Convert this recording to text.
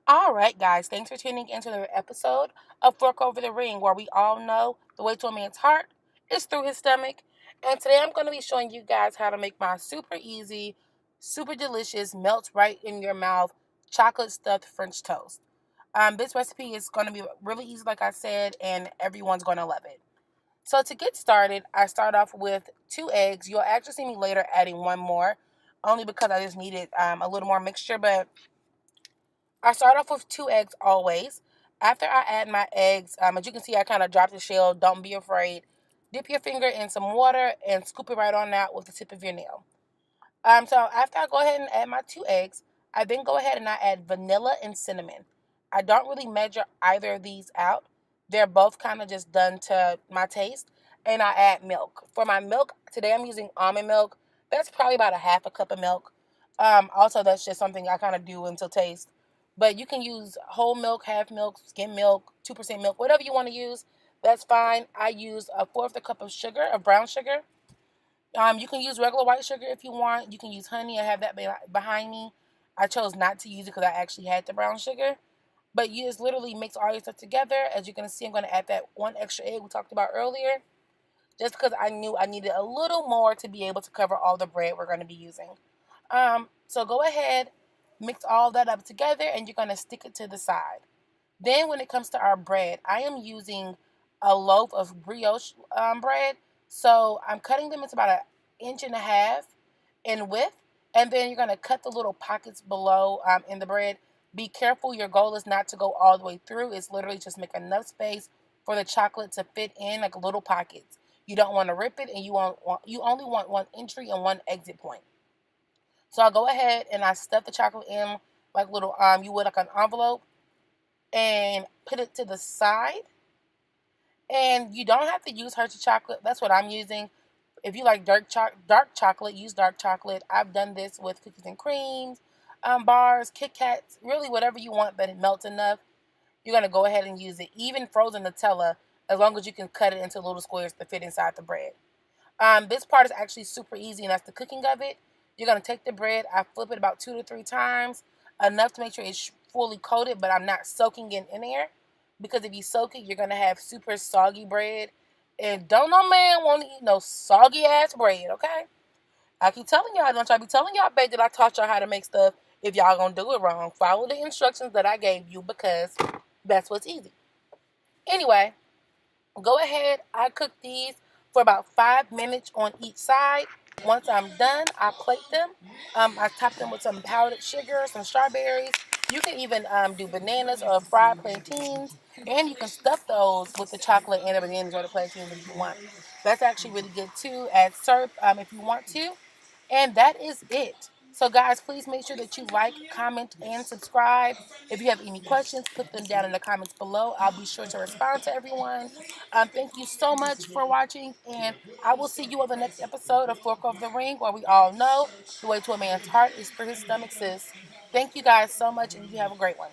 All right, guys, thanks for tuning into the episode of Fork Over the Ring, where we all know the way to a man's heart is through his stomach. And today I'm going to be showing you guys how to make my super easy, super delicious, melts right in your mouth chocolate stuffed French toast. This recipe is going to be really easy, like I said, and everyone's going to love it. So to get started, I start off with 2 eggs. You'll actually see me later adding one more, only because I just needed a little more mixture, but I start off with 2 eggs always. After I add my eggs, as you can see, I kind of drop the shell. Don't be afraid. Dip your finger in some water and scoop it right on out with the tip of your nail. So after I go ahead and add my 2 eggs, I then go ahead and I add vanilla and cinnamon. I don't really measure either of these out. They're both kind of just done to my taste. And I add milk. For my milk, today I'm using almond milk. That's probably about a half a cup of milk. Also, that's just something I kind of do until taste. But you can use whole milk, half milk, skim milk, 2% milk, whatever you want to use. That's fine. I use a fourth a cup of sugar, of brown sugar. You can use regular white sugar if you want. You can use honey. I have that behind me. I chose not to use it because I actually had the brown sugar. But you just literally mix all your stuff together. As you're going to see, I'm going to add that one extra egg we talked about earlier. Just because I knew I needed a little more to be able to cover all the bread we're going to be using. So go ahead, mix all that up together, and you're going to stick it to the side. Then when it comes to our bread, I am using a loaf of brioche bread. So I'm cutting them into about an inch and a half in width. And then you're going to cut the little pockets below in the bread. Be careful. Your goal is not to go all the way through. It's literally just make enough space for the chocolate to fit in like little pockets. You don't want to rip it, and you only want one entry and one exit point. So I'll go ahead and I stuff the chocolate in like little you would like an envelope and put it to the side. And you don't have to use Hershey chocolate. That's what I'm using. If you like dark chocolate, use dark chocolate. I've done this with cookies and creams, bars, Kit Kats, really whatever you want, but it melts enough. You're gonna go ahead and use it. Even frozen Nutella, as long as you can cut it into little squares to fit inside the bread. This part is actually super easy, and that's the cooking of it. You're gonna take the bread. I flip it about 2 to 3 times, enough to make sure it's fully coated, but I'm not soaking it in there because if you soak it, you're gonna have super soggy bread, and don't no man want to eat no soggy ass bread. Okay, I keep telling y'all, don't y'all be telling y'all, babe, that I taught y'all how to make stuff. If y'all gonna do it wrong, follow the instructions that I gave you because that's what's easy. Anyway, go ahead. I cook these for about 5 minutes on each side. Once I'm done, I plate them. I top them with some powdered sugar, some strawberries. You can even do bananas or fried plantains, and you can stuff those with the chocolate and the bananas or the plantains if you want. That's actually really good too. Add syrup if you want to. And that is it. So, guys, please make sure that you like, comment, and subscribe. If you have any questions, put them down in the comments below. I'll be sure to respond to everyone. Thank you so much for watching, and I will see you on the next episode of Fork Over the Ring, where we all know the way to a man's heart is through his stomach, sis. Thank you guys so much, and you have a great one.